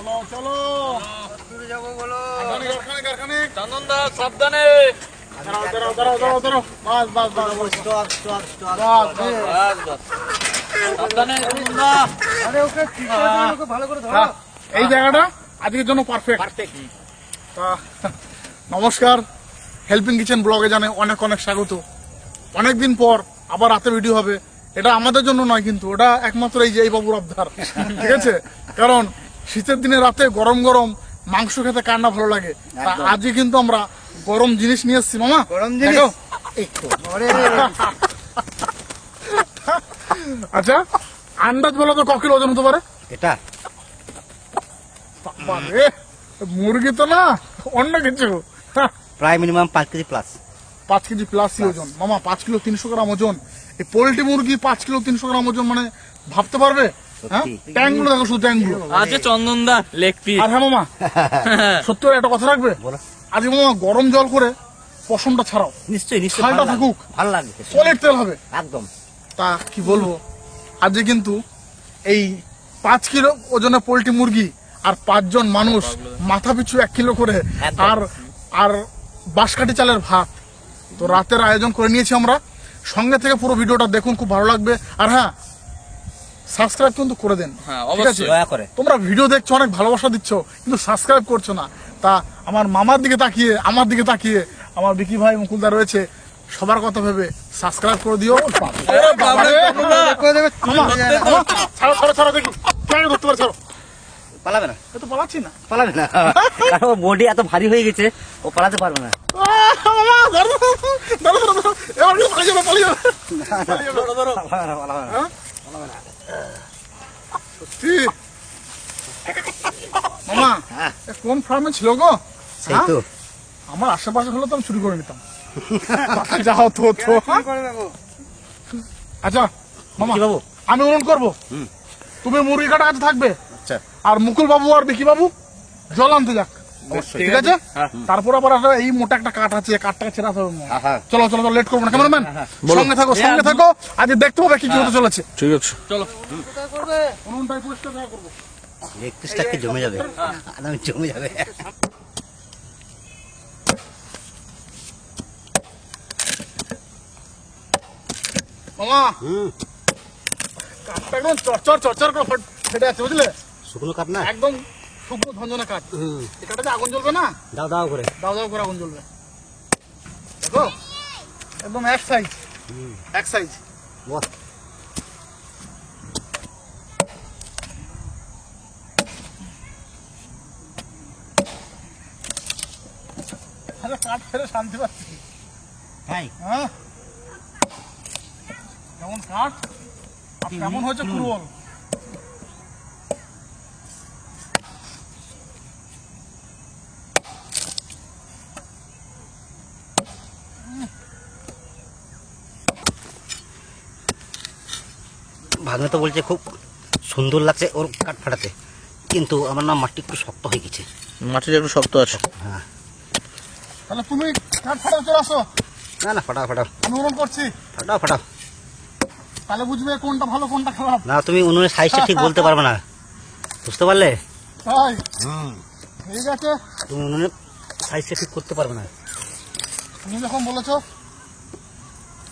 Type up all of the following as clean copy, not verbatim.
চলো চলো দূরে যাবো বলো। কারখানে চন্দন দা সাবধানে। দাঁড়াও বাস সাবধানে চন্দন দা। আরে ওকে ঠিক করে দিন, ওকে ভালো করে ধরো। এই জায়গাটা আজকের জন্য পারফেক্ট। নমস্কার, হেল্পিং কিচেন ব্লগে জানে অনেক অনেক স্বাগত। অনেকদিন পর আবার রাতে ভিডিও হবে। এটা আমাদের জন্য নয়, কিন্তু ওটা একমাত্র এই বাবুর আবদার, ঠিক আছে? কারণ শীতের দিনে রাতে গরম গরম মাংস খেতে কার না ভালো লাগে। তা আজকে কিন্তু আমরা গরম জিনিস নিয়ে এসেছি। মামা গরম জিনিস? দেখো। ওরে, আচ্ছা, আন্দাজ বলো তো ক কিলো ওজন হতে পারে? এটা বাবারে, মুরগি তো না, অন্য কিছু। প্রায় minimum 5 KG plus. 5 KG plus ওজন। মামা 5 কিলো 300 গ্রাম ওজন। এই পোল্ট্রি মুরগি 5 কিলো 300 গ্রাম ওজন, মানে ভাবতে পারবে? হ্যাঁ, ট্যাঙ্কগুলো দেখো, শুধু ট্যাঙ্কগুলো। আচ্ছা চন্দন দা লেগ পিস। আর হ্যাঁ মামা, সত্যি একটা কথা রাখবে, আজকে মামা গরম জল করে পশমটা ছাড়াও। নিশ্চয়ই ছালটা থাকুক, ভালো লাগবে, সলিড তেল হবে একদম। তা কি বলবো, আজকে কিন্তু এই 5 কিলো ওজনের পোল্ট্রি মুরগি আর 5 জন মানুষ মাথা পিছু 1 কিলো করে, একদম। আর বাঁশকাঠি চালের ভাত। তো রাতের আয়োজন করে নিয়েছি আমরা। সঙ্গে থেকে পুরো ভিডিওটা দেখুন, খুব ভালো লাগবে। আর হ্যাঁ, সাবস্ক্রাইব কিন্তু করে দেন, হ্যাঁ, ঠিক আছে? অবশ্যই। দয়া করে। তোমরা ভিডিও দেখছো, অনেক ভালোবাসা দিচ্ছ, কিন্তু সাবস্ক্রাইব করছো না। তা আমার মামার দিকে তাকিয়ে, আমার দিকে তাকিয়ে, আমার বিকি ভাই মুকুলদা রয়েছে, সবার কথা ভেবে সাবস্ক্রাইব করে দিও। ছাড়ো দেখি, কেন ধরতে পারে? ছাড়ো, পালাবে না, এ তো পালাচ্ছি না। পালাবে না, কারণ ওর বডি এত ভারী হয়ে গেছে, ও পালাতে পারবে না। পালিয়ে যাবে। পালাবে না। সত্যি মামা, এ কোন ফার্মে ছিল গো? সেই তো। আমার আশেপাশে হলে তো আমি চুরি করে নিতাম। যাও তো। আচ্ছা মামা, কি বাবু? আমি অনুরোধ করবো, তুমি মুরগি কাটা কাছে থাকবে, আচ্ছা, আর মুকুল বাবু আর বিকি বাবু জল আনতে যাক, ঠিক আছে? তারপর আবার এই মোটা একটা কাঠ আছে, কাঠটাকে ছেড়াতে হবে। চলো লেট করবো না, ক্যামেরাম্যান সঙ্গে থাকো। আজ দেখতে হবে কি হতে চলেছে। ঠিক আছে, চলো। উনুনটাই পরিষ্কার করবো। লেগ পিসটাকে জমে যাবে, আদামি জমে যাবে। মামা, কাঠটা একদম চরচর করে ফেটে আছে, বুঝলে? শুকনো কাঠ না, একদম শুকনো ঝনঝনে কাঠ। এটাতে আগুন জ্বলবে না, দাও করে। দাও করে আগুন জ্বলবে। দেখো, একদম এক সাইজ। বাহ, আরে কাঠ ফেলে শান্তি পাচ্ছি। তাই হ্যাঁ, যেমন কাঠ আর কেমন হয়েছে কুড়োল। ভাগ্নে তো বলছে খুব সুন্দর লাগছে ওর কাঠ ফাটাতে, কিন্তু আমার না মাটি একটু শক্ত হয়ে গেছে। মাটিটা একটু শক্ত আছে। হ্যাঁ, তাহলে তুমি কাঠ ফাটাতে চলে আসো, না ফাটাও, আমি অনুরোধ করছি। ফাটাও। তাহলে বুঝবে কোনটা ভালো কোনটা খারাপ। না, তুমি উনুনের সাইজটা ঠিক বলতে পারবে না, বুঝতে পারলে? তাই ঠিক আছে, তুমি উনুনের সাইজটা ঠিক করতে পারবে না। তুমি যখন বলেছো।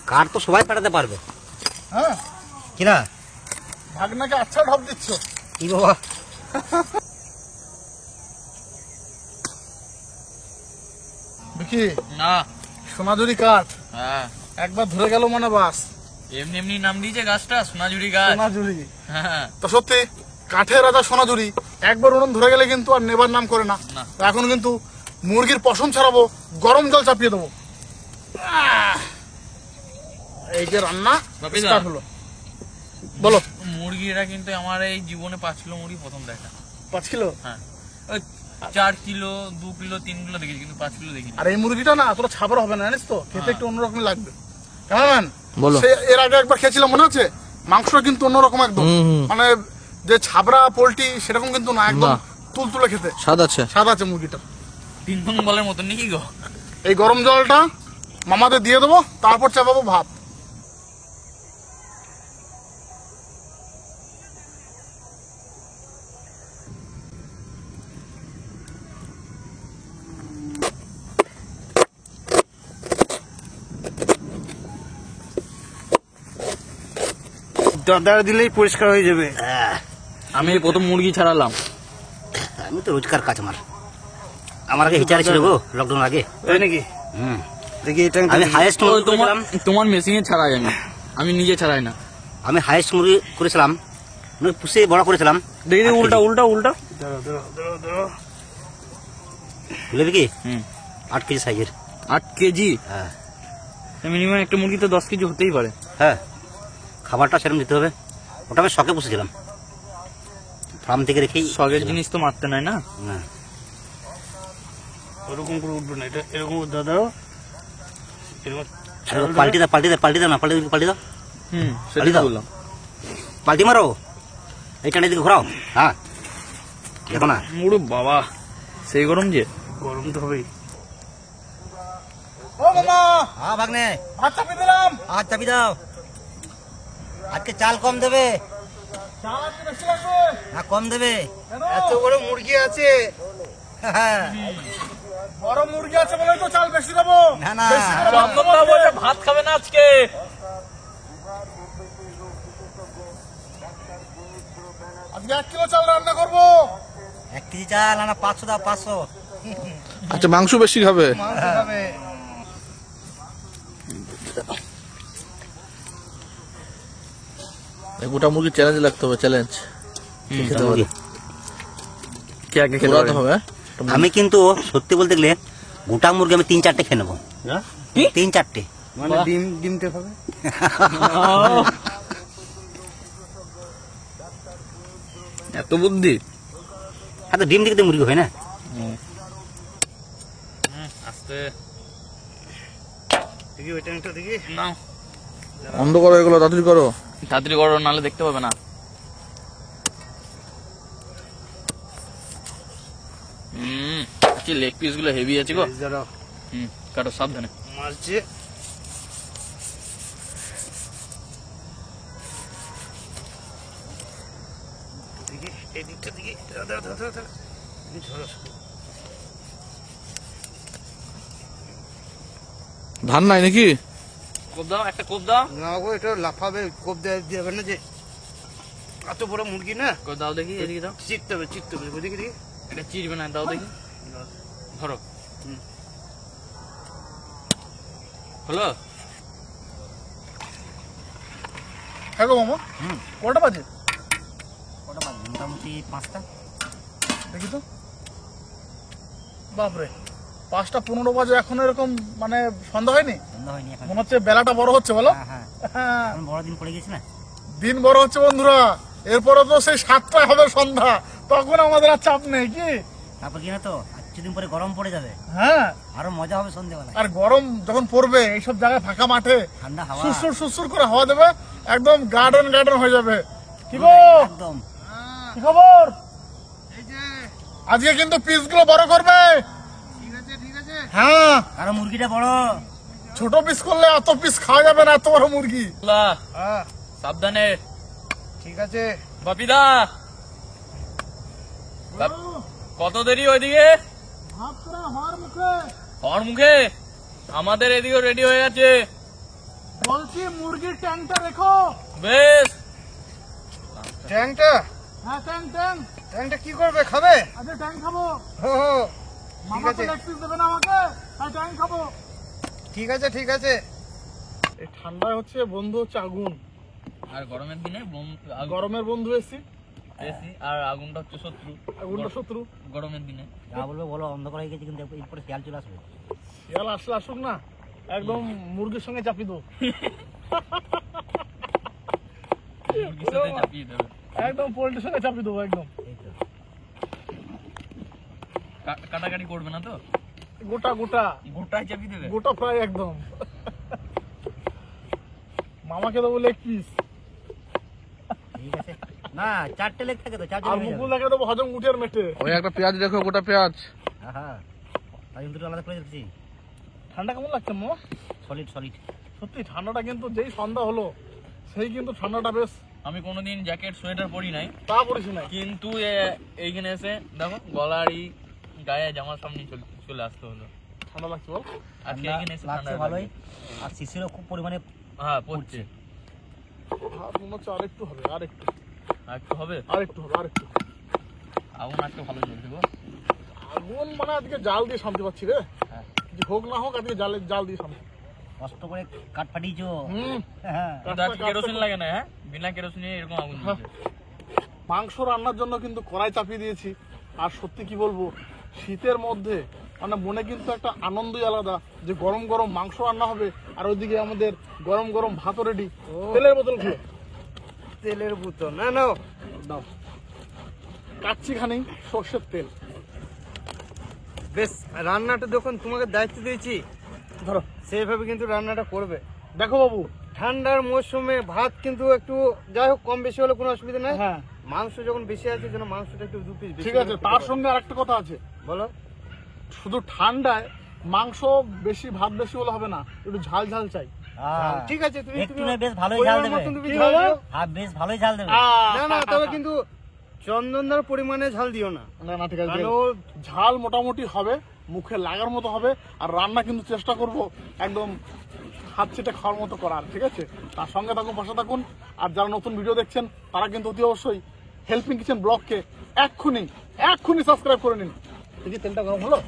কাঠ তো সবাই ফাটাতে পারবে, হ্যাঁ, কিনা? ভাগনাকে আচ্ছা ঢপ দিচ্ছ। কি বাবা, দেখি না। সোনাঝুরি কাঠ হ্যাঁ, একবার ধরে গেল মানে বাস। এমনি নাম দিয়েছে গাছটা সোনাঝুরি গাছ। সোনাঝুরি, হ্যাঁ, তো সত্যি কাঠের রাজা সোনাঝুরি। একবার উনুন ধরে গেলে কিন্তু আর নেবার নাম করে না। না। তো এখন কিন্তু মুরগির পশম ছাড়াবো, গরম জল চাপিয়ে দেবো। এই যে রান্না বাপিদা। স্টার্ট হলো। বলো। মুরগিটা কিন্তু আমার এই জীবনে 5 কিলো মুরগি প্রথম দেখা। 5 কিলো? হ্যাঁ, ওই 4 কিলো 2 কিলো 3 কিলো দেখেছি, কিন্তু 5 কিলো দেখিনি। আর এই মুরগিটা না তোরা ছাপড়া হবে না, জানিস তো, খেতে একটু অন্যরকম লাগবে। কেমন বলো। এর আগে একবার খেয়েছিলাম, মনে আছে? মাংস কিন্তু অন্যরকম একদম, মানে যে ছাবড়া পোল্ট্রি সেরকম কিন্তু না, একদম তুলতুলে খেতে। স্বাদ আছে মুরগিটা। 3 পং বলের মতন নাকি গো? এই গরম জলটা মামাদের দিয়ে দেবো, তারপর চাপাবো ভাত। দাদা দিলেই পরিষ্কার হয়ে যাবে। আমি এই প্রথম মুরগি ছাড়ালাম। আমি তো রোজকার কাজ আমার আগে হিচারে ছিল গো লকডাউন আগে। তাই নাকি? হুম, দেখি এটা আমি হাইয়েস্ট মুরগি তোমার করেছিলাম। তোমার মেশিনে ছাড়াই আমি নিজে ছাড়াই না। আমি হাইয়েস্ট মুরগি করেছিলাম, মানে পুষে বড় করেছিলাম। দেখি উল্টা উল্টা উল্টা। বুঝলি কি? হুম, 8 কেজি সাইজের। 8 কেজি। হ্যাঁ মিনিমাম একটা মুরগি তো 10 কেজি হতেই পারে। হ্যাঁ, খাবারটা সেরকম দিতে হবে। ওটা আমি শখে পুষেছিলাম, ফার্ম থেকে রেখেই। শখের জিনিস তো মারতে নাই না। না, ওরকম করে উঠবে না, এটা এরকম দাদাও এরকম পাল্টি দাও পাল্টি দাও পাল্টি দাও না, পাল্টি দাও হুম, পাল্টি সেটাই দাও। বললাম। পাল্টি মারো, এই টানের দিকে ঘোরাও। হ্যাঁ দেখো না, মুড়ো বাবা, সেই গরম যে। গরম তো হবেই। ও মামা, হ্যাঁ ভাগ্নে, ভাত চাপিয়ে দিলাম। আর চাপি দাও। আজকে চাল কম দেবে চাল আজকে বেশি লাগবে। না কম দেবে? কেন? এত বড় মুরগি আছে। হ্যাঁ, বড় মুরগি আছে বলে তো চাল বেশি দেবো। না, না। বেশি করে ভাত দেবো চন্দনদা আজকে। বলে ভাত খাবে না আজকে। আজকে 1 কিলো চাল রান্না করবো। 1 কেজি চাল না 500 দাও, 500। আচ্ছা, মাংস বেশি খাবে। মাংস খাবে। গোটা মুরগি চ্যালেঞ্জ লাগতে হবে, চ্যালেঞ্জ কে আগে খেতে হবে। আমি কিন্তু সত্যি বলতে গেলে গোটা মুরগি আমি 3-4টে খেয়ে নেবো। হ্যাঁ? 3-4টে। মানে ডিমতে খাবে। এত বুদ্ধি। হ্যাঁ, তো ডিম দিকে তো মুরগি হয় না। আস্তে দেখি ওই ট্যাঙ্কটা দেখি। নাও, অন্ধ করো এগুলো, তাড়াতাড়ি করো। তাড়াতাড়ি করো নাহলে দেখতে পাবে না। কি লেগ পিস গুলো হেভি আছে গো। দাঁড়াও, কাটো সাবধানে। মারছে। দেখি এই দিকটা দেখি। দাঁড়া। দেখি ধরো। ধান নাই নাকি? কোপ দাও, একটা কোপ দাও। না গো, এটা লাফাবে, কোপ দেবে না যে। এত বড় মুরগি না, কোপ দাও দেখি, এদিকে দাও। চিটতে হবে। দেখি। এটা চিরবে না, দাও দেখি। ধরো। হলো? হ্যাঁ গো মামা, কটা বাজে? মোটামুটি 5টা। দেখি তো। বাপরে, 5:15 বাজে, এখন এরকম মানে সন্ধ্যা হয়নি? সন্ধ্যা হয়নি এখন। মনে হচ্ছে বেলাটা বড় হচ্ছে, বলো? হ্যাঁ, হ্যাঁ, এখন বড় দিন পড়ে গেছে না। দিন বড় হচ্ছে বন্ধুরা। এরপরে তো সেই 7টায় হবে সন্ধ্যা, তখন আমাদের আর চাপ নেই কি? তারপর কি না তো কিছুদিন পরে গরম পড়ে যাবে, হ্যাঁ, আরো মজা হবে সন্ধ্যেবেলায়। আর গরম যখন পড়বে এইসব জায়গায় ফাঁকা মাঠে ঠান্ডা হাওয়া সুসুর করে হাওয়া দেবে, একদম গার্ডেন হয়ে যাবে। কি গো, একদম। কি খবর? এই যে, আজকে কিন্তু পিস গুলো বড় করবে। ঠিক আছে। হ্যাঁ, আরো মুরগিটা বড়। ছোট পিস করলে এত পিস খাওয়া যাবে না, এত বড় মুরগি। হ্যাঁ, সাবধানে। ঠিক আছে। বাপিদা, কত দেরি ওইদিকে? ভাত করে হওয়ার মুখে হর মুখে। আমাদের এদিকেও রেডি হয়ে গেছে। বলছি মুরগির ট্যাংটা রেখো। বেশ। ট্যাঙ্কটা হ্যাঁ, ট্যাঙ্কটা কি করবে? খাবে? আজকে ট্যাং খাবো। হো, মামা তো আছে। লেগ পিস দেবে না আমাকে, তাই ট্যাং খাবো। ঠিক আছে। এই ঠান্ডায় হচ্ছে বন্ধু হচ্ছে আগুন, আর গরমের দিনে গরমের বন্ধু এসি, বেশি, আর আগুনটা হচ্ছে শত্রু। আগুনটা শত্রু। গরমের দিনে যা বলবে বলো, অন্ধকার হয়ে গেছে কিন্তু এরপরে শিয়াল চলে আসবে। শিয়াল আসলে আসুক না, একদম মুরগির সঙ্গে চাপি দো, মুরগির সাথে চাপিয়ে দেবে। একদম পোল্ট্রির সঙ্গে চাপি দেবো একদম। এই তো। কাটাকাটি করবে না তো? গোটা গোটায় চাপিয়ে দেবে। গোটা ফ্রাই একদম। মামাকে দেবো লেগ পিস, ঠিক আছে। না 4টে লেগ থাকে তো, 4 আর জন হয়ে মুকুল যাবে। দেখে দেবো হজম উঠের মেটে। ওই একটা পেঁয়াজ দেখো, গোটা পেঁয়াজ। হ্যাঁ, তাই দুটো আলাদা করে দিচ্ছি। ঠান্ডা কেমন লাগছে মামা? সলিড। সত্যি ঠান্ডাটা কিন্তু যেই সন্ধ্যা হলো সেই কিন্তু ঠান্ডাটা বেশ। আমি কোনোদিন জ্যাকেট সোয়েটার পরি নাই, তা করিস না। কিন্তু এইখানে এসে দেখো গলার এই গায়ে জামার সামনে চলে আসতে হলো। ঠান্ডা লাগছে বল? আজকে ঠান্ডা এখানে এসে লাগছে ঠান্ডা ভালোই, আর শিশিরও খুব পরিমাণে হ্যাঁ পড়ছে। ভাত মনে হচ্ছে আরেকটু হবে, আরেকটু আর একটু হবে, আরেকটু হবে, আরেকটু। আগুন আজকে ভালো জ্বলছে গো। আগুন মানে আজকে জাল দিয়ে শান্তি পাচ্ছি রে। হ্যাঁ। কিছু হোক না হোক আজকে জাল দিয়ে শান্তি। কষ্ট করে কাঠ ফাটিয়েছো। হ্যাঁ। কিন্তু আজকে কেরোসিন লাগে না, হ্যাঁ বিনা কেরোসিনে এরকম আগুন জ্বলছে। মাংস রান্নার জন্য কিন্তু কড়াই চাপিয়ে দিয়েছি। আর সত্যি কি বলবো, শীতের মধ্যে মানে মনে কিন্তু একটা আনন্দই আলাদা যে গরম গরম মাংস রান্না হবে আর ওইদিকে আমাদের গরম গরম ভাতও রেডি। তেলের বোতল খেয়ে তেলের বোতল না না দাও, কাচ্চি খানি সর্ষের তেল। বেশ, রান্নাটা যখন তোমাকে দায়িত্ব দিয়েছি ধরো, সেইভাবে কিন্তু রান্নাটা করবে। দেখো বাবু। ঠান্ডার মৌসুমে ভাত কিন্তু একটু যাই হোক কম বেশি হলে কোনো অসুবিধা নাই। হ্যাঁ মাংস যখন বেশি আছে যেন মাংসটা একটু 2 পিস ঠিক আছে, তার সঙ্গে আরেকটা কথা আছে। বলো। শুধু ঠান্ডায় মাংস বেশি ভাত বেশি হলে হবে না, একটু ঝাল ঝাল চাই। ঠিক আছে, তুমি একটু তুমি নয়, বেশ ভালোই ঝাল পরিমাণ দেবে। মতন তুমি কি ঝাল হবে? দিও। আর বেশ ভালোই ঝাল দেবে। না না, তবে কিন্তু চন্দনদার পরিমাণে ঝাল দিও না। না না ঠিক আছে, কারণ ও ঝাল মোটামুটি হবে, মুখে লাগার মতো হবে। আর রান্না কিন্তু চেষ্টা করব একদম হাত চেটে খাওয়ার মতো করার, ঠিক আছে? তার সঙ্গে থাকুন, পাশে থাকুন। আর যারা নতুন ভিডিও দেখছেন তারা কিন্তু অতি অবশ্যই হেল্পিং কিচেন ব্লগকে এক্ষুনি সাবস্ক্রাইব করে নিন। দেখি তেলটা গরম হলো?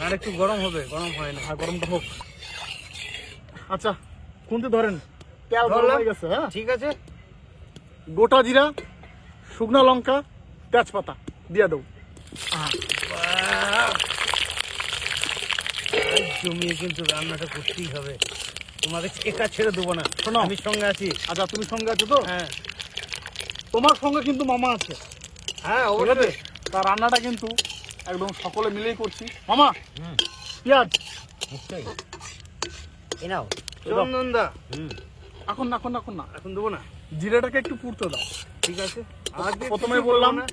আর একটু গরম হবে, গরম হয় না। হ্যাঁ, গরমটা হোক। আচ্ছা, খুন্তি ধরেন, তেল গরম ধরলাম। হয়ে গেছে। হ্যাঁ, ঠিক আছে, গোটা জিরা, শুকনো লঙ্কা, তেজপাতা দিয়ে দেবো। জমিয়ে কিন্তু রান্নাটা করতেই হবে। তোমাকে একা ছেড়ে দেবো না, শোনো। আমি সঙ্গে আছি। আচ্ছা, তুমি সঙ্গে আছো তো? হ্যাঁ তোমার সঙ্গে কিন্তু মামা আছে, হ্যাঁ ঠিক আছে? অবশ্যই। তার রান্নাটা কিন্তু একদম সকলে মিলেই করছি। মামা, পেঁয়াজ নিশ্চয়ই। এই নাও। চন্দনদা এখন না, এখন না, এখন না, এখন দেবো না। জিরাটাকে একটু পুড়তে দাও। ঠিক আছে, আজকে প্রথমেই কিছু বললাম বলবো না।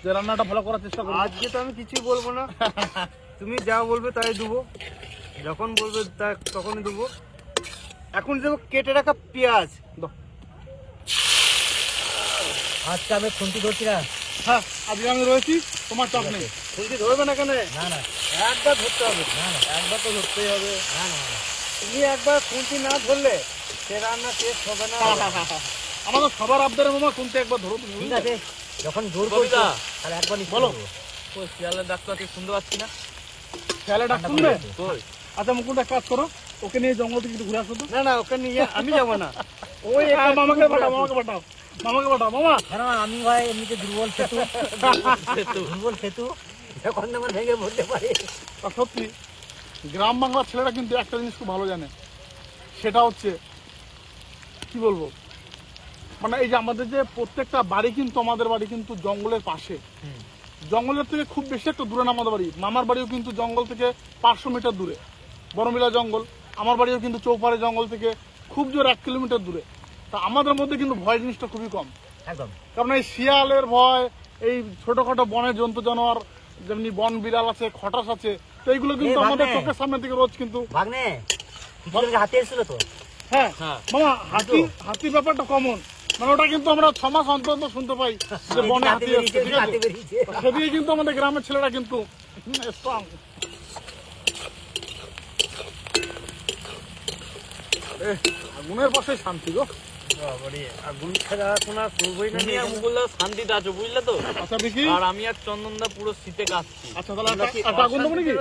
যে রান্নাটা ভালো করার চেষ্টা করো। আজকে তো আমি কিছুই বলবো না, তুমি যা বলবে তাই দেবো। যখন বলবে তখনই দেবো। এখন দেবো কেটে রাখা পেঁয়াজ। দাও। আজকে আমি খুন্তি ধরছি না। হ্যাঁ, আজকে আমি রয়েছি, তোমার চাপ নেই। খুন্তি ধরবে না কেন? না না একবার ধরতে হবে। না না একবার তো ধরতেই হবে। না না। তুমি একবার খুন্তি না ধরলে সে রান্না টেস্ট হবে না। আমাদের সবার আবদারে মামা কোনটা একবার ধরো তুমি। ঠিক আছে, যখন জোর করছো কবিতা। তাহলে একবার নিশ্চয়ই বলো। করবো। ওই শিয়ালের ডাক্তার শুনতে পাচ্ছি না। খেয়ালে ডাক ঠান্ডা শুনবে? করে দিয়েছে। কই? আচ্ছা, মুকুলটা কাজ করো, ওকে নিয়ে জঙ্গল থেকে একটু ঘুরে আসো তো। না না, ওকে নিয়ে আমি যাবো না। ওই মামাকে পাঠাও, মামাকে পাঠাও, মামাকে পাঠাও। মামা, কেন আমি ভাই এমনিতে দুর্বল সেতু। দুর্বল সেতু যখন তখন ভেঙে পড়তে পারে। আর সত্যি গ্রাম বাংলার ছেলেরা কিন্তু একটা জিনিস খুব ভালো জানে, সেটা হচ্ছে কি বলবো, মানে এই যে আমাদের যে প্রত্যেকটা বাড়ি কিন্তু আমাদের বাড়ি কিন্তু জঙ্গলের পাশে। জঙ্গলের থেকে খুব বেশি একটা দূরে না আমাদের বাড়ি। মামার বাড়িও কিন্তু জঙ্গল থেকে 500 মিটার দূরে, বড়মিলা জঙ্গল। আমার বাড়িও কিন্তু চৌপাড়ে জঙ্গল থেকে খুব জোর 1 কিলোমিটার দূরে। তা আমাদের মধ্যে কিন্তু ভয় জিনিসটা খুবই কম। একদম। কারণ এই শিয়ালের ভয়, এই ছোটখাটো বনের জন্তু জানোয়ার যেমনি বন বিড়াল আছে, খটাস আছে, তো এইগুলো কিন্তু এই আমাদের ভাগ্নে। চোখের সামনে থেকে রোজ কিন্তু। ভাগ্নে কিছু হাতে এসেছিল তো। হ্যাঁ হ্যাঁ। মামা, হাতির ব্যাপারটা কমন, মানে ওটা কিন্তু আমরা 6 মাস অন্তর অন্তর শুনতে পাই যে বনে হাতে হাতি বেরিয়েছে, আসছে, ঠিক হাতে আছে? বেরিয়েছে। সেদিকে কিন্তু আমাদের গ্রামের ছেলেরা কিন্তু স্ট্রং। আগুনের পাশে শান্তি গো। বাবারে, আগুন ছাড়া এখন আর করবোই না। তুমি আর মুকুলদা শান্তিতে আছো, বুঝলে তো? আচ্ছা দেখি, আর আমি আর চন্দনদা পুরো শীতে কাঁপছি। আচ্ছা তাহলে একটা আগুন দেবো নাকি?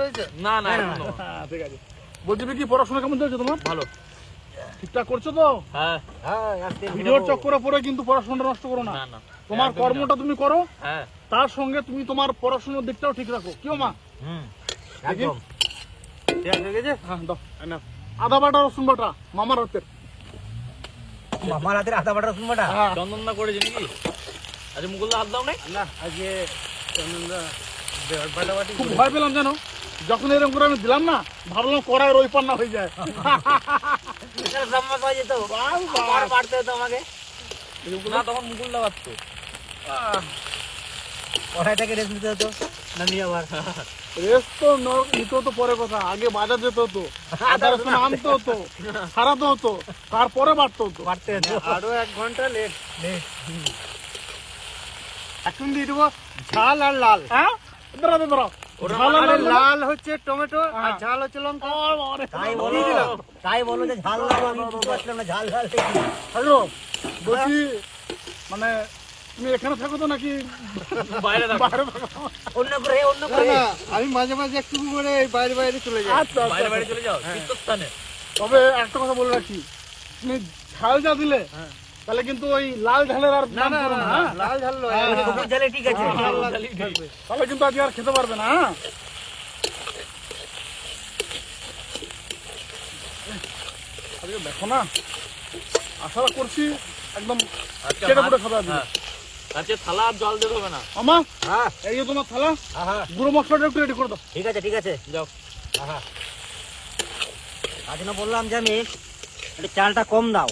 না না, না, এখন নয়। হ্যাঁ ঠিক আছে। বলছি কি, পড়াশোনা কেমন চলছে তোমার? ভালো। ঠিকঠাক করছো তো? হ্যাঁ। হ্যাঁ, আজকে ভিডিওর চক্করে পড়ে কিন্তু পড়াশোনাটা নষ্ট করো না। না না, তোমার একদমই কর্মটা তুমি করো, হ্যাঁ। তার সঙ্গে তুমি তোমার পড়াশোনার দিকটাও ঠিক রাখো। কি মা? হুম, একদম। পেঁয়াজ হয়ে গেছে? হ্যাঁ দাও, এই নাও। আদা বাটা, রসুন বাটা, মামার হাতের। মামার হাতের আদা বাটা রসুন বাটা। হ্যাঁ, চন্দনদা করেছে নাকি? আচ্ছা, মুকুলদা হাত দাও নাই? না, আজকে চন্দনদা বাটাবাটি খুব ভয় পেলাম জানো, যখন এরকম করে আমি দিলাম না, ভাবলাম কড়াই ওই পান্না হয়ে যায়। সম্মত হয়ে যেত। আমার পারতে হতো আমাকে। না, তখন মুকুলদা পারতো। কড়াইটাকে রেস্ট নিতে হতো, নামিয়ে আবার। রেস্ট তো নিতে হতো পরে কথা, আগে বাজার যেতে হতো, আদা রসুন আনতে হতো, সারাতে হতো, তারপরে বাড়তে হতো। পারতে হতো। আরো 1 ঘন্টা লেট। এখন দিয়ে দেবো ঝাল আর লাল। হ্যাঁ, দাঁড়াও দাঁড়াও, ওটা ঝাল আরে আলু লাল হচ্ছে টমেটো আর ঝাল হচ্ছে লঙ্কা। তাই বলো যে ঝাল দাও, আমি বুঝতে পারছিলাম না ঝাল ঝাল কি। হ্যালো বলছি মানে তুমি এখানে থাকো তো নাকি বাইরে রাখো। বাইরে থাকো? অন্য করে অন্য না, করে না, আমি মাঝে মাঝে একটু করে বাইরে বাইরে চলে যাই। আচ্ছা বাইরে আচ্ছা বাইরে চলে যাও তীর্থস্থানে। তবে একটা কথা বলে রাখি, তুমি ঝাল যা দিলে তাহলে কিন্তু ওই লাল ঝালের আর না দাম না করো না, না, হ্যাঁ? লাল ঝাল নয়। সবুজ ঝালে ঠিক আছে। তাহলে কিন্তু আজকে আর খেতে পারবে না, হ্যাঁ? আজকে দেখো না, আশা করছি একদম আচ্ছা কেটে পুটে খাবে আজকে। হ্যাঁ আচ্ছা থালা আর জল দিতে হবে না। মামা হ্যাঁ এই যে তোমার থালা, হ্যাঁ গুঁড়ো মশলাটা একটু রেডি করে দাও। ঠিক আছে ঠিক আছে যাও। হ্যাঁ আজ না বললাম যে আমি একটু চালটা কম দাও।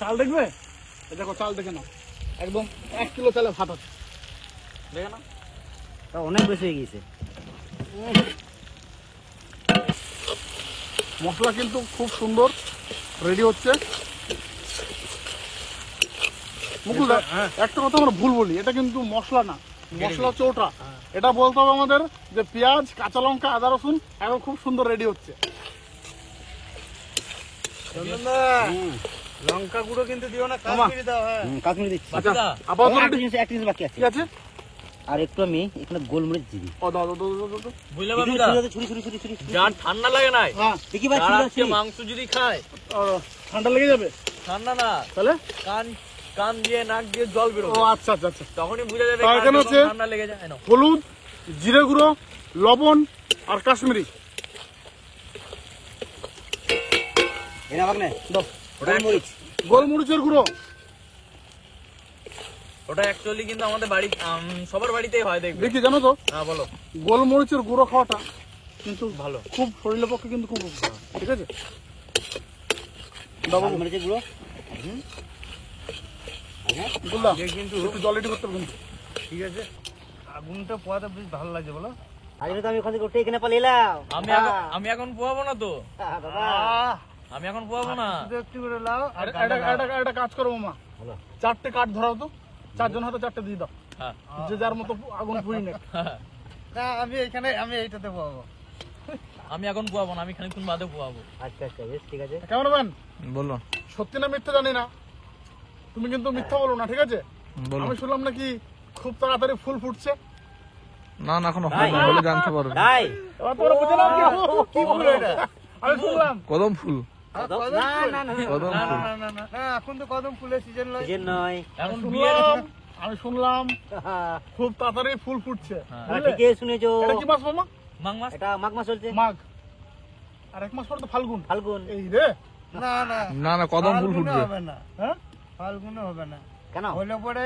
চাল দেখবে? এই দেখো চাল দেখে নাও, একদম 1 কিলো চালে ভাত আছে। দেখে না তা অনেক বেশি হয়ে গেছে। মশলা কিন্তু খুব সুন্দর রেডি হচ্ছে। মুকুলদা একটা কথা আমরা ভুল বলি, এটা কিন্তু মশলা না, মশলা হচ্ছে ওটা। এটা বলতে হবে আমাদের যে পেঁয়াজ, কাঁচা লঙ্কা, আদা রসুন এখন খুব সুন্দর রেডি হচ্ছে। চন্দনদা, লঙ্কা গুঁড়ো কিন্তু দিও না, কাশ্মীরি দাও। হ্যাঁ কাশ্মীরি দিচ্ছি। আচ্ছা বাকিটা? আপাতত একটা ready? জিনিস একটা জিনিস বাকি আছে। কি আছে? আর একটু আমি এখানে গোলমরিচ দিবি। ও দাও দাও দাও দাও দাও। বুঝলে বাবুদা, ছুরি ছুরি ছুরি ছুরি যার ঠান্ডা লাগে নাই, হ্যাঁ, দেখি ভাই যার ছুরি আজকে আছে। মাংস যদি খায়, ঠান্ডা লেগে যাবে ঠান্ডা না তাহলে? কান কান দিয়ে নাক দিয়ে জল ও বেরোবে, আচ্ছা আচ্ছা আচ্ছা। তখনই বুঝা যাবে তা কার এখানে কখন হচ্ছে- ঠান্ডা লেগে যায়। নাও। হলুদ, জিরে গুঁড়ো, লবণ আর কাশ্মীরি এনা বাগনে দাও। গোলমরিচ। গোলমরিচের গুঁড়ো ওটা অ্যাকচুয়ালি কিন্তু আমাদের বাড়ি সবার বাড়িতেই হয় দেখবে। দেখি জানো তো, হ্যাঁ বলো। গোলমরিচের গুঁড়ো খাওয়াটা কিন্তু ভালো। খুব শরীরের পক্ষে কিন্তু খুব উপকার, ঠিক আছে? দাও বাবু, গোলমরিচের গুঁড়ো। বুঝলাম এ কিন্তু একটু জল রেডি করতে হবে কিন্তু। ঠিক আছে, আগুনটা পোয়াতে বেশ ভালো লাগছে বলো। আজ তো আমি ওখান থেকে উঠে এখানে পালিয়ে এলাম। আমি এখন পোয়াবো না তো, দাদা আমি এখন পোয়াবো না। শুধু একটু করে লাও আর একটা কাজ করো মামা, বলো। 4টে কাঠ ধরাও তো, 4 জন হাতে 4টে দিয়ে দাও, হ্যাঁ যে যার মতো আগুন পুড়ি নেক। হ্যাঁ। না, আমি এইটাতে পোয়াবো। আমি এখন পোয়াবো না, আমি খানিকক্ষণ বাদে পোয়াবো। আচ্ছা আচ্ছা বেশ ঠিক আছে। ক্যামেরাম্যান বলো সত্যি না মিথ্যা জানি না, তুমি কিন্তু মিথ্যা বলো না, ঠিক আছে? আমি শুনলাম নাকি খুব তাড়াতাড়ি ফুল ফুটছে। না না এখনো তাই? হয়নি বলে জানতে পারবে। তাই এবার তোমরা বুঝে নাও কি বললো এটা। আমি শুনলাম কদম ফুল, না না না কদম না ফুল। না না না না, এখন তো কদম ফুলের সিজন নয়। যে নয়। এখন বিয়ের আমি শুনলাম খুব তাড়াতাড়ি ফুল ফুটছে। বুঝলে? ঠিকই শুনেছো। এটা কি মাস মামা? মাঘ মাস। এটা মাঘ মাস চলছে। মাঘ, আর 1 মাস পরে তো ফাল্গুন। ফাল্গুন। এই রে, না না, না না কদম ফুল ফাল্গুনে ফুটবে। হবে না, হ্যাঁ ফাল্গুনে হবে না। কেন? হলে পরে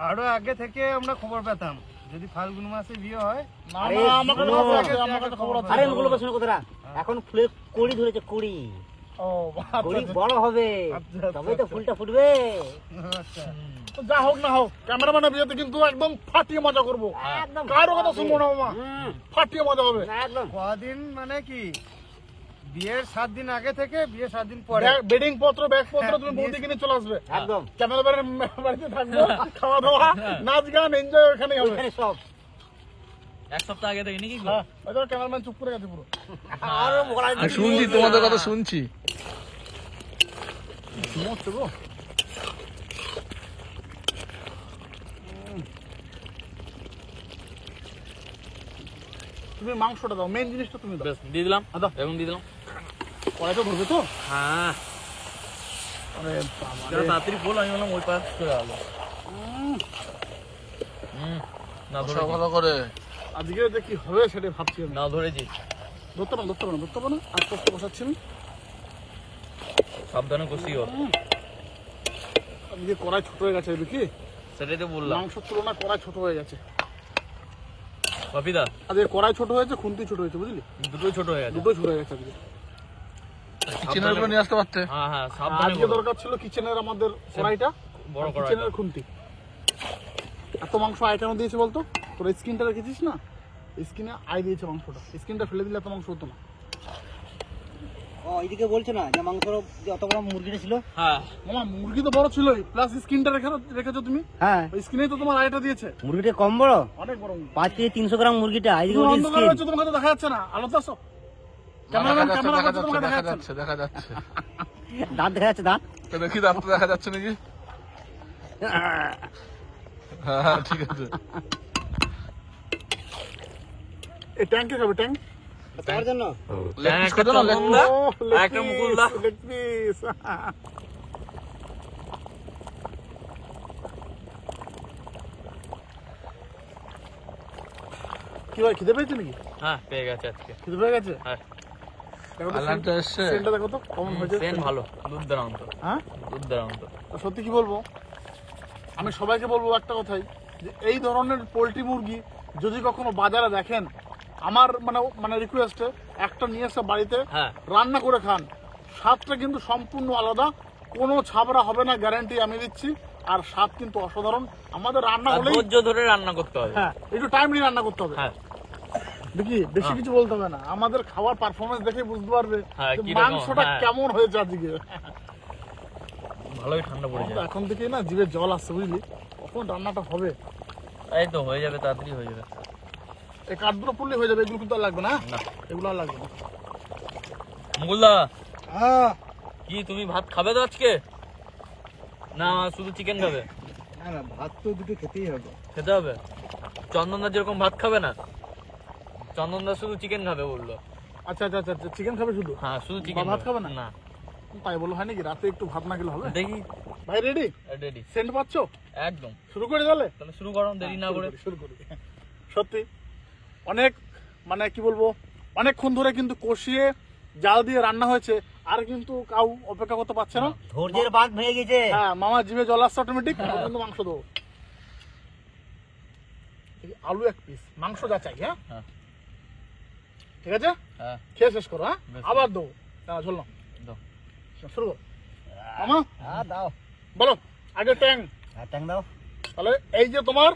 আরো আগে থেকে আমরা খবর পেতাম যদি ফাল্গুন মাসে বিয়ে হয়। না আরে, না, আমার কাছে শুনো। খবর আছে, আমার কাছে খবর আছে। আরে মুগুলো শুনে কথাটা। এখন ফুলের কড়ি ধরেছে কড়ি। ও আচ্ছা, কড়ি আচ্ছা। বড় হবে আচ্ছা, তবেই তো ফুলটা ফুটবে। আচ্ছা, তো যা হোক না হোক, ক্যামেরাম্যানের বিয়েতে কিন্তু একদম ফাটিয়ে মজা করবো। একদম কারো কথা শুনবো না মামা, হুম, ফাটিয়ে মজা হবে। একদম। কদিন মানে কি, বিয়ের 7 দিন আগে থেকে বিয়ে 7 দিন পরে। বেডিং পত্র, ব্যাগ পত্র হ্যাঁ, তুমি বৌদি কিনে চলে আসবে। একদম ক্যামেরাম্যানের বাড়িতে থাকবো, খাওয়া দাওয়া, নাচ গান, এনজয় ওখানেই হবে। ওইখানে সব। এক সপ্তাহ আগে থেকে নাকি? হ্যাঁ, ওই দেখো ক্যামেরাম্যান চুপ করে গেছে পুরো। আরো বলা আমি শুনছি তোমাদের কথা শুনছি। ঘুমোচ্ছে গো। তুমি মাংসটা দাও, মেন জিনিসটা তুমি দাও। বেশ দিয়ে দিলাম, দাও। এখন দিয়ে দিলাম। কড়াইটা ধরবে তো? হ্যাঁ আরে বাবা যারা রে। তাড়াতাড়ি বল, আমি বললাম ওই পাশ চলে গেলো। না সব ধরেছি, ভালো করে। আজকে যে কি হবে সেটাই ভাবছি আমি। না ধরেছি। ধরতে পারো, ধরতে পারো, ধরতে পারো না, আস্তে আস্তে বসাচ্ছি আমি। সাবধানে কষিও, আজকে কড়াই ছোট হয়ে গেছে দেখি, সেটাই তো বললাম। মাংসের তুলনায় কড়াই ছোট হয়ে গেছে। বাপিদা আজকে কড়াই ছোট হয়েছে, খুন্তি ছোট হয়েছে, বুঝলি? দুটোই ছোট হয়ে গেছে। দুটোই ছোট হয়ে গেছে আজকে। কিচেনের উপরে নিয়ে আসতে পারতে। হ্যাঁ হ্যাঁ সাবধানে আজকে করো। দরকার ছিল কিচেনের আমাদের কড়াইটা, বড় কড়াই। কিচেনের খুন্তি। এত মাংস আইটেম দিয়েছে বলতো, তোর স্কিনটা রেখেছিস না, স্কিনে আই দিয়েছে মাংসটা, স্কিনটা ফেলে দিলে এত মাংস হতো না। ও এইদিকে বলছে না যে মাংস যে অত বড় মুরগিটা ছিল? হ্যাঁ মামা মুরগি তো বড় ছিলই, প্লাস স্কিনটা রেখেছো তুমি, হ্যাঁ ওই স্কিনে তো তোমার আইটা দিয়েছে মুরগিটা কম বড়, অনেক বড় মুরগি। 5 থেকে 300 গ্রাম মুরগিটা। এইদিকে তুমি বলছে অন্ধকার skin। হচ্ছে, তোমাকে তো দেখা যাচ্ছে না, আলো তো আসো। ক্যামেরাম্যান ক্যামেরা করছে, তোমাকে দেখা যাচ্ছে না। দেখা যাচ্ছে। দাঁত দেখা যাচ্ছে, দাঁত। তো দেখি দাঁত তো দেখা যাচ্ছে নাকি? হ্যাঁ ঠিক আছে। এই ট্যাঙ্কে খাবে ট্যাঙ্ক। তার জন্য লেগ পিস কত না লেগ পিস? একটা মুকুলদা। Leg piece. কি ভাই খিদে পেয়েছে নাকি? হ্যাঁ পেয়ে গেছে আজকে। খিদে পেয়ে গেছে? হ্যাঁ দেখো তো আলাদা এসছে। সেন্টটা দেখো তো কেমন হয়েছে। সেন ভালো, দুধ দাঁড়ান্ত, হ্যাঁ দুধ দাঁড়ান্ত। তো সত্যি কি বলবো, আমি সবাইকে বলবো একটা কথাই, যে এই ধরনের পোলট্রি মুরগি যদি কখনো বাজারে দেখেন, আমার মানে রিকোয়েস্টে একটা নিয়ে এসে বাড়িতে হ্যাঁ রান্না করে খান। স্বাদটা কিন্তু সম্পূর্ণ আলাদা, কোনো ছাবড়া হবে না, গ্যারান্টি আমি দিচ্ছি। আর স্বাদ কিন্তু অসাধারণ। আমাদের রান্না আর হলেই ধৈর্য ধরে রান্না করতে হবে। হ্যাঁ একটু টাইম নিয়ে রান্না করতে হবে। হ্যাঁ দেখি বেশি কিছু বলতে হবে না, আমাদের খাওয়ার পারফরমেন্স দেখে বুঝতে পারবে হ্যাঁ, যে কিরকম, মাংসটা হ্যাঁ। কেমন হয়েছে আজকে। ভালোই ঠান্ডা পড়ে যায়। এখন থেকেই না জিভে জল আসছে, বুঝলি, কখন রান্নাটা হবে। এই তো হয়ে যাবে, তাড়াতাড়ি হয়ে যাবে। এই কাঠগুলো পুড়লে হয়ে যাবে, এগুলো কিন্তু আর লাগবে না, না এগুলো আর লাগবে না। মুকুলদা হ্যাঁ কি তুমি ভাত খাবে তো আজকে, না শুধু চিকেন খাবে? না না, ভাত তো দুটো খেতেই হবে। খেতে হবে। চন্দনদা যেরকম ভাত খাবে না, চন্দনদা শুধু চিকেন খাবে বললো। আচ্ছা আচ্ছা আচ্ছা আচ্ছা, চিকেন খাবে শুধু? হ্যাঁ শুধু চিকেন ভাত খাবে না? না। তাই বলো হয় নাকি, রাতে একটু ভাত না খেলে হবে? দেখি ভাই রেডি? রেডি সেন্ট পাচ্ছ? একদম। শুরু করে তাহলে? তাহলে শুরু করো দেরি না করে। শুরু করি। সত্যি অনেক মানে কি বলবো, অনেকক্ষণ ধরে কিন্তু কষিয়ে জাল দিয়ে রান্না হয়েছে, আর কিন্তু কাউ অপেক্ষা করতে পারছে না। ধৈর্যের বাঁধ ভেঙে গেছে। হ্যাঁ মামা জিভে জল আসছে অটোমেটিক, কিন্তু মাংস দেবো। আলু এক পিস, মাংস যা চাই। হ্যাঁ হ্যাঁ। ঠিক আছে, হ্যাঁ খেয়ে শেষ করো। হ্যাঁ বেশ। আবার দেবো, ঝোল নাও, দাও। শুরু করো মামা। হ্যাঁ দাও, বলো আগে ট্যাং। হ্যাঁ ট্যাং দাও, তাহলে এই যে তোমার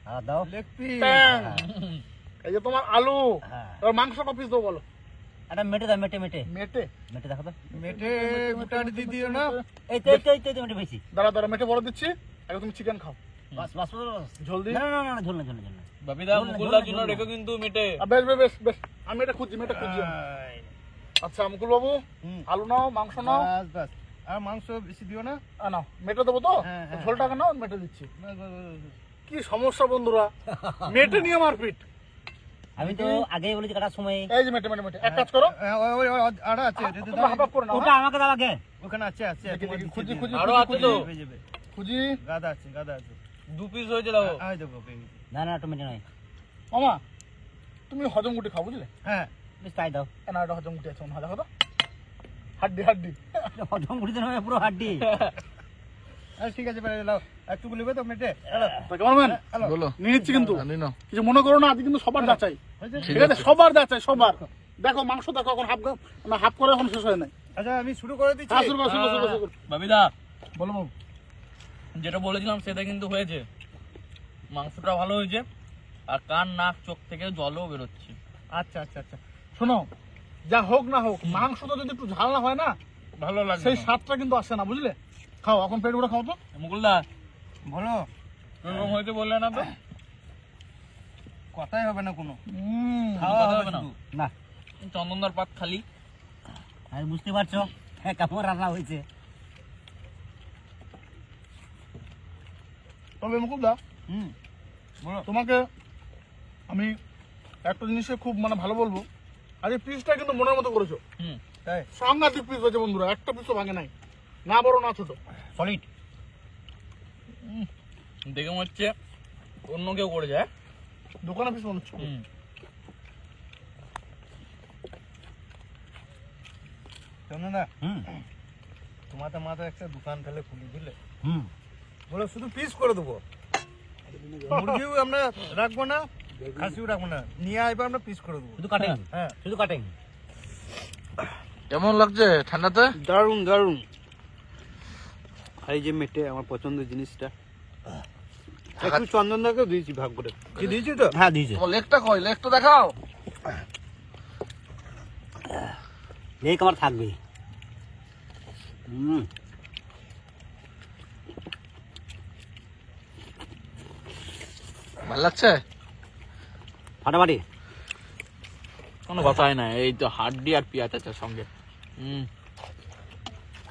হ্যাঁ দাও, লেগ পিস। ট্যাং, এই যে তোমার আলু, হ্যাঁ এবার মাংস ক পিস দেবো বলো? এটা মেটে দাও, মেটে মেটে মেটে। মেটে দেখো তো। মেটে গোটা দিয়ে দিও না। এই তো এই তো এই তো, এই তো মেটে পেয়েছি। দাঁড়া দাঁড়া, মেটে বড় দিচ্ছি, আগে তুমি চিকেন খাও। বাস বাস বাস। ঝোল দিই? না না না না, ঝোল না ঝোল না ঝোল না। বাবিদা ঝোল না, মুকুলদার ঝোল জন্য না। রেখো কিন্তু মেটে। বেশ বেশ বেশ বেশ, আমি এটা খুঁজছি, মেটে খুঁজছি। আচ্ছা মুকুল বাবু, হুম। আলু নাও, মাংস নাও। বাস বাস, আর মাংস বেশি দিও না। নাও, মেটে দেবো তো? হ্যাঁ, হ্যাঁ। ঝোলটাকে নাও, মেটে দিচ্ছি। বাস, বাস, বাস, বাস। কি সমস্যা বন্ধুরা, মেটে নিয়ে মারপিট। আমি তো আগেই বলেছি কাটার সময়। এই যে মেটে মেটে মেটে, এক কাজ করো, হ্যাঁ, ওই আর আছে, এটা তো তোমরা হাফ হাফ করে নাও। ওটা আমাকে দাও আগে। ওখানে আছে আছে, দেখি, তোমার দেখি, দিচ্ছি, খুঁজি, দিয়ে খুঁজি, দেবো। আরো আছে তো? হয়ে যাবে। খুঁজি। গাদা আছে, গাদা আছে। 2 পিস হয়েছে দেখো। আয় দেবো, পেয়ে গেছি। না না, একটু মেটে নয়। মামা তুমি হজম গুটি খাও, বুঝলে? হ্যাঁ বেশ তাই দাও। না এটা হজম গুটি আছে, মনে হয়, দেখো তো, হাড্ডি হাড্ডি। হজম ঘুরিতে নয়, পুরো হাড্ডি। ঠিক আছে, পেরে নাও। একটু নেবে তো মেটে? তো কেমন বলো। নিয়ে নিচ্ছি কিন্তু, জানি না। কিছু মনে করো না, আজ কিন্তু সবার যাচাই। হয়েছে? ঠিক আছে, সবার যাচাই, সবার। দেখো মাংস দেখো, এখন হাফ করে এখন শেষ হয় নাই। আচ্ছা আমি শুরু করে দিচ্ছি। হ্যাঁ, শুরু করো, শুরু করো, শুরু করো, শুরু করো। বাবিদা বলো বাবু। যেটা বলেছিলাম সেটা কিন্তু হয়েছে। মাংসটা ভালো হয়েছে, আর কান নাক চোখ থেকে জলও বেরোচ্ছে। আচ্ছা আচ্ছা আচ্ছা, শোনো, যা হোক না হোক, মাংসটা যদি একটু ঝাল না হয় না, ভালো লাগে সেই স্বাদটা কিন্তু আসে না, বুঝলে? খাও এখন, পেট ভরে খাও তো। মুকুলদা বলো, এরকম হয়েছে বললে না তো? কথাই হবে না কোনো। খাওয়া হবে না। না, চন্দনদার পাত খালি। আমি বুঝতে পারছো হ্যাঁ কেমন রান্না হয়েছে। তবে মুকুলদা, হুম, বলো। তোমাকে আমি একটা জিনিসে খুব মানে ভালো বলবো, আজ এই পিসটা কিন্তু মনের মতো করেছো। হুম তাই সাংঘাতিক পিস হয়েছে বন্ধুরা, একটা পিসও ভাঙে নাই, না বড় না ছোট, সলিড। দেখে মনে হচ্ছে অন্য কেউ করে যায়। দোকানে পিস মনে হচ্ছে। হুম শোনো না, হুম তোমাদের মাথা একটা দোকান তাহলে খুলি, বুঝলে? হুম। বলো শুধু পিস করে দেবো, মুরগিও আমরা রাখবো না, খাসিও রাখবো না, নিয়ে আসবো আমরা পিস করে দেবো। শুধু কাটিং, হ্যাঁ, শুধু কাটিং। কেমন লাগছে ঠান্ডাতে? দারুন দারুন। এই যে মেটে আমার পছন্দের জিনিসটা, একটু চন্দনদাকেও দিয়েছি ভাগ করে। কি দিয়েছি তো? হ্যাঁ দিয়েছে। তোমার লেগটা কই? লেগটা দেখাও। এই কামার থাকবে। ভালো লাগছে? ফাটাফাটি। কোনো কথাই নাই, এই তো হাড্ডি আর পেঁয়াজ আছে সঙ্গে।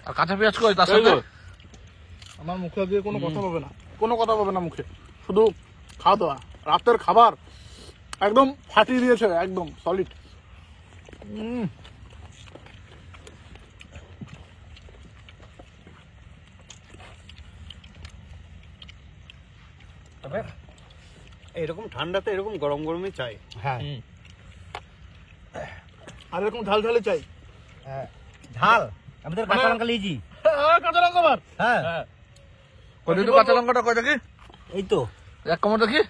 আর কাঁচা পেঁয়াজ কই তার সঙ্গে? আমার মুখে দিয়ে কোনো কথা পাবে না, কোনো কথা পাবে না মুখে, শুধু খাওয়া দাওয়া। রাতের খাবার একদম ফাটিয়ে দিয়েছে, একদম সলিড। তবে এরকম ঠান্ডাতে এরকম গরম গরমই চাই। হ্যাঁ আর এরকম ঝাল ঝালে চাই। হ্যাঁ ঝাল আমাদের কাঁচা লঙ্কা লিয়েছি। কাঁচা লঙ্কা বার। হ্যাঁ কই দিদি কাঁচা লঙ্কাটা কই দেখি? এই তো এক কামড় দেখি।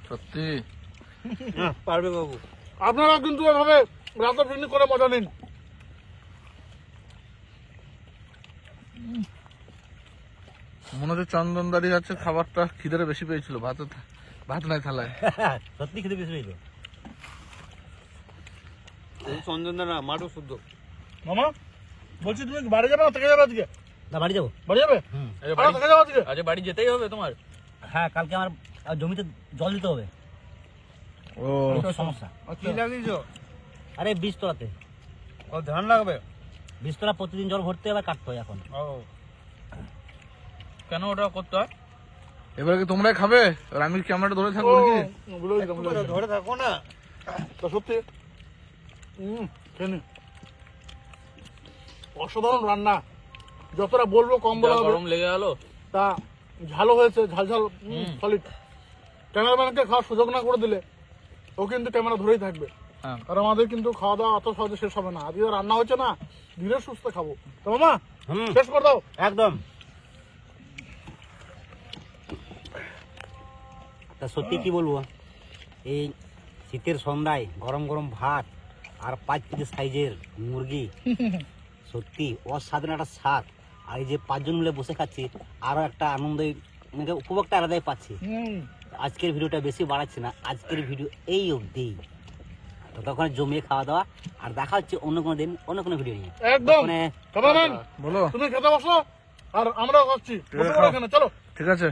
সত্যি পারবে বাবু। আপনারা কিন্তু এভাবে রাতে পিকনিক করে মজা নিন। মনে হচ্ছে চন্দন দাঁড়িয়ে আছে, খাবারটা খিদে বেশি পেয়েছিল, ভাত নাই থালায়। সত্যি খেতে বেশি হইলো। চন্দনদা না, মারও শুদ্ধ। মামা বলছি তুমি বাড়ি যাবে না থেকে যাবে আজকে? না বাড়ি যাবো। বাড়ি যাবে? আরে থেকে যাবে আজকে? আজ বাড়ি যেতেই হবে তোমার? হ্যাঁ কালকে আমার জমিতে জল দিতে হবে। ও ওটাই সমস্যা। কি লাগিয়েছ? আরে বীজতলাতে। ও ধান লাগবে। বীজতলা প্রতিদিন জল ভরতে হবে, কাটতে হয় এখন। ও কেন ওটা করতে হয়? এবার কি তোমরাই খাবে? আর আমি ক্যামেরাটা ধরে থাকবো নাকি? ভুলে গেছিলাম, ভুলে গেছিলাম। ধরে থাকো না। তা সত্যি খেয়ে নিন। অসাধারণ রান্না, যতটা বলবো কম যা বলা হবে। গরম লেগে গেল। তা ঝালও হয়েছে, ঝাল ঝাল সলিড। ক্যামেরাম্যানকে খাওয়ার সুযোগ না করে দিলে ও কিন্তু ক্যামেরা ধরেই থাকবে। হ্যাঁ। আর আমাদের কিন্তু খাওয়া দাওয়া অত সহজে শেষ হবে না। আজকে রান্না হচ্ছে না, ধীরে সুস্থ খাবো। তো মামা শেষ করে দাও। একদম। তা সত্যি কি বলবো, এই শীতের সন্ধ্যায় গরম গরম ভাত আর 5 কেজি সাইজের মুরগি, সত্যি অসাধারণ একটা স্বাদ। আর এই যে 5 জন মিলে বসে খাচ্ছি, আরো একটা আনন্দ, মানে উপভোগটা আলাদাই পাচ্ছি। আজকের ভিডিওটা বেশি বাড়াচ্ছি না, আজকের ভিডিও এই অবধি। তো তখন জমিয়ে খাওয়া দাওয়া, আর দেখা হচ্ছে অন্য কোনো দিন অন্য কোনো ভিডিও নিয়ে। একদম। মানে ক্যামেরাম্যান বলো। তুমি খেতে বসো, আর আমরাও খাচ্ছি। বসে পড়ো এখানে, চলো। ঠিক আছে।